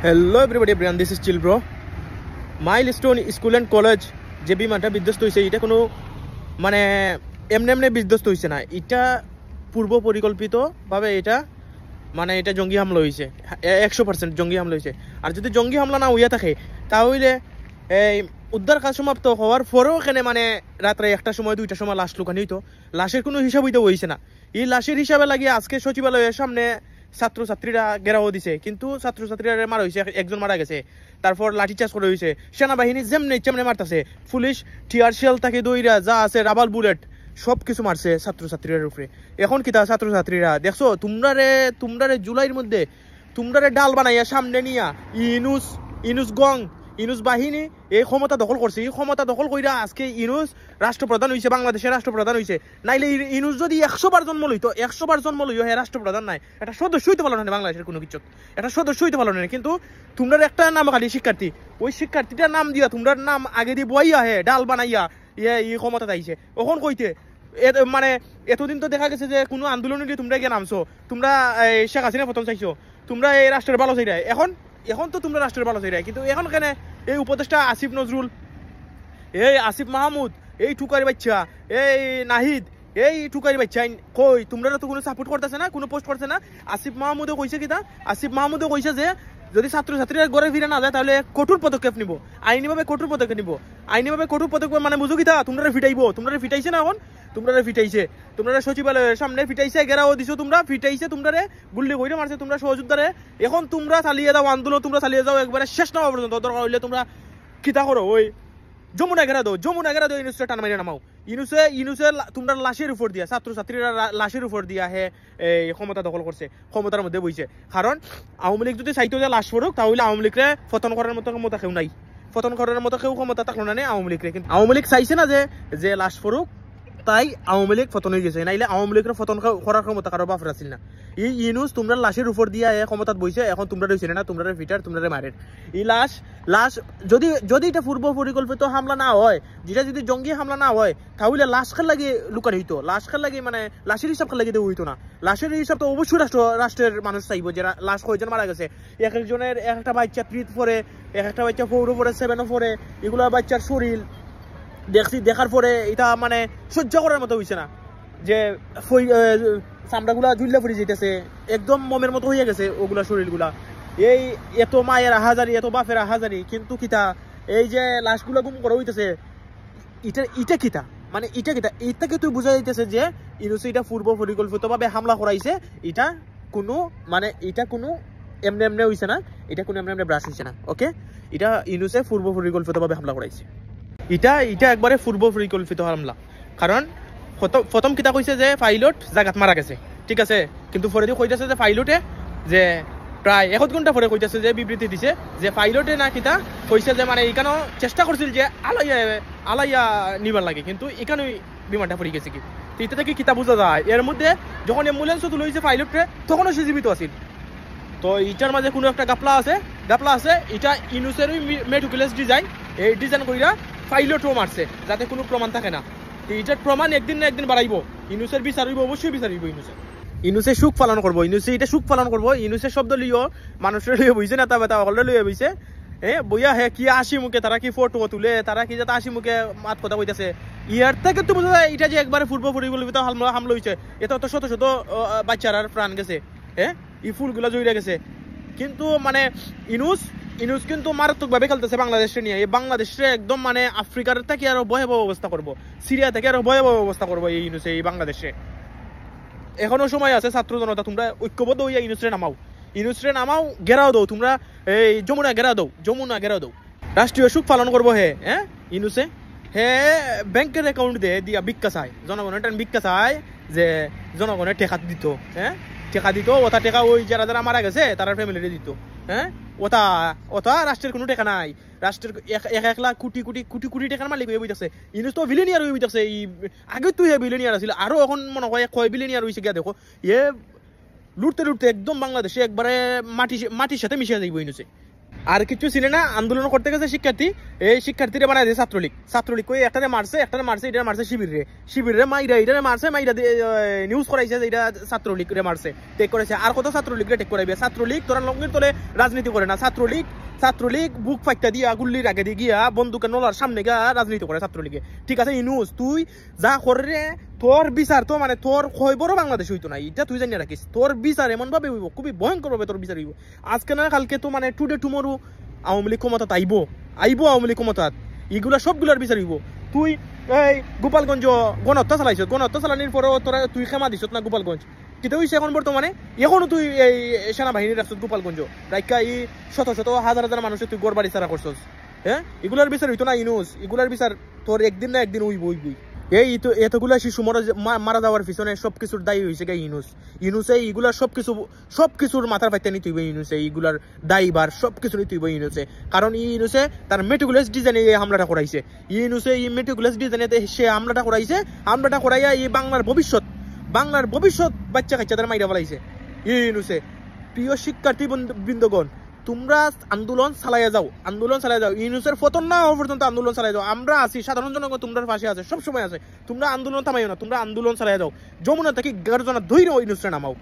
Hello everybody, everyone. This is Chill Bro. Milestone School and College যে বিমানটা বিধ্বস্ত হয়েছে এটা কোনো মানে এমনি বিধ্বস্ত হয়েছে না, এটা পূর্ব পরিকল্পিতভাবে এটা মানে এটা জঙ্গি হামলা হয়েছে, 100% জঙ্গি হামলা হয়েছে। আর যদি জঙ্গি হামলা না হইয়া থাকে তাহলে এই উদ্ধার কাজ সমাপ্ত হওয়ার পরেও এখানে মানে রাত্রে 1টার সময় 2টার সময় লাশ লুকানি হইতো, লাশের কোনো হিসাব হইতে হয়েছে না। এই লাশের হিসাবে লাগিয়ে আজকে সচিবালয়ের সামনে ছাত্রছাত্রীরা ঘেরাও দিছে, কিন্তু ছাত্রছাত্রীরা মারা হয়েছে, একজন মারা গেছে, তারপর লাঠিচার্জ করা হয়েছে, সেনাবাহিনী যেমনি মারতেছে, পুলিশ টিয়ার শেল থেকে দইরা যা আছে রাবাল বুলেট সব কিছু মারছে ছাত্রছাত্রীদের উপরে। এখন কি তা ছাত্রছাত্রীরা দেখছো তোমরারে জুলাইয়ের মধ্যে তোমরারে ডাল বানাইয়া সামনে নিয়া ইনুস বাহিনী এই ক্ষমতা দখল করছে। এই ক্ষমতা দখল কইরা আজকে ইনুস রাষ্ট্রপ্রধান হয়েছে, বাংলাদেশের রাষ্ট্রপ্রধান হয়েছে। নাইলে ইনুস যদি 100 বার জন্ম লইতো, 100 বার জন্ম লইও হ্যাঁ রাষ্ট্রপ্রধান নাই, এটা সদস্য হইতে পারলো না বাংলাদেশের কোনো কিছু, এটা সদস্য হইতে পারলো না। কিন্তু তোমরা একটা নাম খালি শিক্ষার্থী, ওই শিক্ষার্থীটার নাম দিয়া তোমরা নাম আগে দিয়ে বইয়া হে ডাল বানাইয়া এই ক্ষমতা আইছে। ওখন কইতে মানে এতদিন তো দেখা গেছে যে কোনো আন্দোলনে দিয়ে তোমরা গিয়ে নামছো, তোমরা শেখ হাসিনা প্রথম চাইছো, তোমরা এই রাষ্ট্রের ভালো চাইরা, এখন তো তোমরা রাষ্ট্রের ভালো চাইরা। কিন্তু এখন কেন এই উপদেষ্টা আসিফ নজরুল, এই আসিফ মাহমুদ, এই টুকারি বাচ্চা, এই নাহিদ, এই টুকারি বাচ্চা কই তোমরা তো কোনো সাপোর্ট করতেছে না, কোনো পোস্ট করছে না। আসিফ মাহমুদে কইছে কি তা, আসিফ মাহমুদে কইছে যে যদি ছাত্রছাত্রীরা ঘরে ফিরে না যায় তাহলে কঠোর পদক্ষেপ নিব, আইনিভাবে কঠোর পদক্ষেপ নিব। আইনিভাবে কঠোর পদক্ষেপ মানে বুঝো কি তা, তোমরা ফিটাইবো, তোমরা ফিটাইছে না, এখন তোমরা ফিটাইছে, তোমরা সচিবালয়ের সামনে ফিটাইছে, ঘেরাও দিছো, তোমরা ফিটাইছে, তোমরা গুল্লি কইরে মারছে তোমরা সহযোদ্ধারে। এখন তোমরা চালিয়ে যাও আন্দোলন, তোমরা চালিয়ে যাও একবারে শেষ না হওয়া পর্যন্ত। দরকার হইলে তোমরা কিতা করো, ওই যমুনা ঘেরা দো ইউনুসে টান মারিয়ে নামাও। ইনুসে তোমরা লাশের উপর দিয়া, ছাত্রছাত্রীরা লাশের উপর দিয়া হে এই ক্ষমতা দখল করছে, ক্ষমতার মধ্যে বইছে। কারণ আওয়ামী লীগ যদি চাইতো যে লাশ পড়ুক তাহলে আওয়ামী লীগরে পতন করার মতো ক্ষমতা কেউ নাই, পতন করার মতো কেউ ক্ষমতা থাকলো না আওয়ামী লীগরে। কিন্তু আওয়ামী লীগ চাইছে না যে লাশ পড়ুক, তাই আওয়ামী লীগ পতন হয়ে গেছে। নাইলে আওয়ামী লীগের পতন করার ক্ষমতা কারো বাপের আসছিল না। এই ইনুস তোমরা লাশের উপর দিয়া ক্ষমতাত বইছে, এখন তোমরা রয়েছে না, তোমরা ফিটার, তোমরা মারের। এই লাশ যদি এটা পূর্ব পরিকল্পিত হামলা না হয়, যেটা যদি জঙ্গি হামলা না হয়, তাহলে লাশ খান লাগে লুকানো হইতো, লাশ খান লাগে মানে লাশের হিসাব খান লাগে দেওয়া হইতো না। লাশের হিসাব তো অবশ্যই রাষ্ট্রের মানুষ চাইবো যে লাশ কয়জন মারা গেছে। একজনের একটা বাচ্চা 3 পরে, একটা বাচ্চা 4 পরে, 7 পরে, এগুলা বাচ্চার শরীর দেখার পরে এটা মানে সহ্য করার মতো হয়েছে না, যে চামড়াগুলা ঝুল্লা ফুটে যেতেছে, একদম মোমের মতো হয়ে গেছে ওগুলা শরীরগুলা। এই এত মায়ের আহাজারি, এত বাপের আহাজারি, কিন্তু কিতা এই যে লাশগুলা গুম করা হইতেছে, এটা কিতা মানে এটাকে তুই বুঝা যাইতেছে যে ইনুসে এটা পূর্ব পরিকল্পিতভাবে হামলা করাইছে। এটা কোনো এমনি হইছে না, এটা কোনো এমনি ব্রাশ হইছে না। ওকে, এটা ইনুসে পূর্ব পরিকল্পিতভাবে হামলা করাইছে, এটা একবারে পূর্ব পরিকল্পিত হামলা। কারণ প্রথম কিতা কইছে যে পাইলট জায়গাত মারা গেছে, ঠিক আছে, কিন্তু পরে দিয়ে কইতেছে যে পাইলটে যে প্রায় 1 ঘন্টা পরে কইতেছে যে বিবৃতি দিছে যে পাইলটে না কিতা কইছে যে মানে এখানেও চেষ্টা করছিল যে আলাইয়া নিবার লাগে, কিন্তু এখানেই বিমানটা পড়ে গেছে। কি এটা থেকে কিতা বোঝা যায়, এর মধ্যে যখন অ্যাম্বুলেন্সও তুলে হয়েছে পাইলটে তখনও সে জীবিত আছিল। তো এটার মাঝে কোনো একটা গাপলা আছে। এটা ইনুসেরই মেটিকুলাস ডিজাইন, এই ডিজাইন কইরা পাইলটও মারছে যাতে কোনো প্রমাণ থাকে না। এটার প্রমাণ একদিন না একদিন বাড়াইব, ইনুসের বিচার হইব, অবশ্যই বিচার হইব। ইনুসে সুখ পালন করবো, ইনুসের শব্দ লিও মানুষের লিয়ে বইছে না, তা হলে লিয়ে বইছে বইয়া হে কি হাসি মুখে তারা কি ফটো তুলে, তারা কি যাতে হাসি মুখে মাত কথা কইতেছে। ইয়ার থেকে তো বোঝা যায় এটা যে একবারে পূর্ব পরিকল্পিত হামলা হয়েছে। এটা তো শত বাচ্চারা প্রাণ গেছে, এই ফুলগুলা জড়িয়ে গেছে। কিন্তু মানে ইনুস কিন্তু মারাত্মকভাবে খেলতেছে বাংলাদেশে নিয়ে। এই বাংলাদেশে একদম মানে আফ্রিকার থেকে আরো ভয়াবহ অবস্থা করবো, সিরিয়া থেকে আরো ভয়াবহ অবস্থা করবো এই ইনুসে এই বাংলাদেশে। এখনো সময় আছে ছাত্র জনতা, তোমরা ঐক্যবদ্ধ হইয়া ইনুসরে নামাও, ঘেরাও দাও, তোমরা এই যমুনা ঘেরাও দাও। রাষ্ট্রীয় সুখ পালন করবো ইনুসে ব্যাংকের অ্যাকাউন্ট দিয়া ভিক্ষা চায়, জনগণের ভিক্ষা চায় যে জনগণের টেকা দিত, ওটা টেকা ওই যারা মারা গেছে তারা ফ্যামিলিতে দিত। ওটা রাষ্ট্রের কোনো টেকা নাই, রাষ্ট্রের 1 লাখ কোটি টাকার মালিক হয়ে বইতেছে। ইনুস তো বিলিয়নিয়ার হয়ে বইতেছে, আগে তুই বিলিয়নিয়ার আছিল, আরো এখন মনে হয় কয় বিলিয়নিয়ার হয়েছে গিয়া দেখো। লুটতে একদম বাংলাদেশে একবারে মাটির সাথে মিশিয়ে যাইব ইনুসে। আর কিছু ছিল না, আন্দোলন করতে গেছে শিক্ষার্থী, এই শিক্ষার্থীরা বানায় দিয়ে ছাত্রলীগ কই একটারে মারছে এটা মারছে শিবিরে এটা মারছে নিউজ করাইছে যে এটা ছাত্রলীগ রে মারছে, টেক করেছে। আর কত ছাত্রলীগ রে টেক করাইবে? ছাত্রলীগ তোরা লঙ্গির তলে রাজনীতি করে না, ছাত্রলীগ বুক ফাইটা দিয়া গুল্লির আগে দিয়ে গিয়া বন্দুকের নলার সামনে গিয়া রাজনীতি করে ছাত্রলীগে। ঠিক আছে ইনুস, তুই যা করে তোর বিচার তো মানে তোর খবরও বাংলাদেশ হইতো না, এটা তুই জানিয়ে রাখিস। তোর বিচার এমন ভাবে হইব, খুবই ভয়ঙ্কর ভাবে তোর বিচার হইব। আজকে না কালকে তো মানে টুডে টুমরু আওয়ামী লীগ ক্ষমতা আইব আওয়ামী লীগ ক্ষমতা, এগুলা সবগুলার বিচার হইব। তুই এই গোপালগঞ্জ গণহত্যা চালাইছ, গণহত্যা চালানির পরেও তোরা তুই ক্ষমা দিছ না গোপালগঞ্জ, কিন্তু হইছে এখন বর্তমানে এখনো তুই এই সেনাবাহিনীর রাখছ গোপালগঞ্জ রাইকা, এই শত শত হাজার হাজার মানুষের তুই গড় বাড়ি ছাড়া করছস। হ্যাঁ, এগুলার বিচার হইতো না ইনুস, এগুলার বিচার তোর একদিন না একদিন উইবই। এই তো এতগুলা শিশু মারা যাওয়ার পিছনে সবকিছুর দায়ী হয়েছে গে ইনুসে। এইগুলা সবকিছুর মাথার ফাইতে নিতে হইবে ইনুসে, এইগুলার দায়ীবার সবকিছু নিতে হইবে ইনুসে। কারণ ইনুসে তার মেটিকুলাস ডিজাইনে এই হামলাটা করাইছে, ইনুসে এই মেটিকুলাস ডিজাইনে সে হামলাটা করাইয়া এই বাংলার ভবিষ্যৎ বাচ্চা কাচ্চাদের মাইরা ফেলাইছে ইনুসে। প্রিয় শিক্ষার্থী বৃন্দগণ, তোমরা আন্দোলন চালাইয়া যাও, ইউনুসের পতন না হওয়া পর্যন্ত আন্দোলন চালাই যাও। আমরা আছি, সাধারণ জনগণ তোমরা পাশে আছে, সবসময় আছে। তোমরা আন্দোলন থামাইও না, তোমরা আন্দোলন চালাই যাও। যমুনা থেকে 11 জনা ধৈর্য ইউনুসরে নামাও।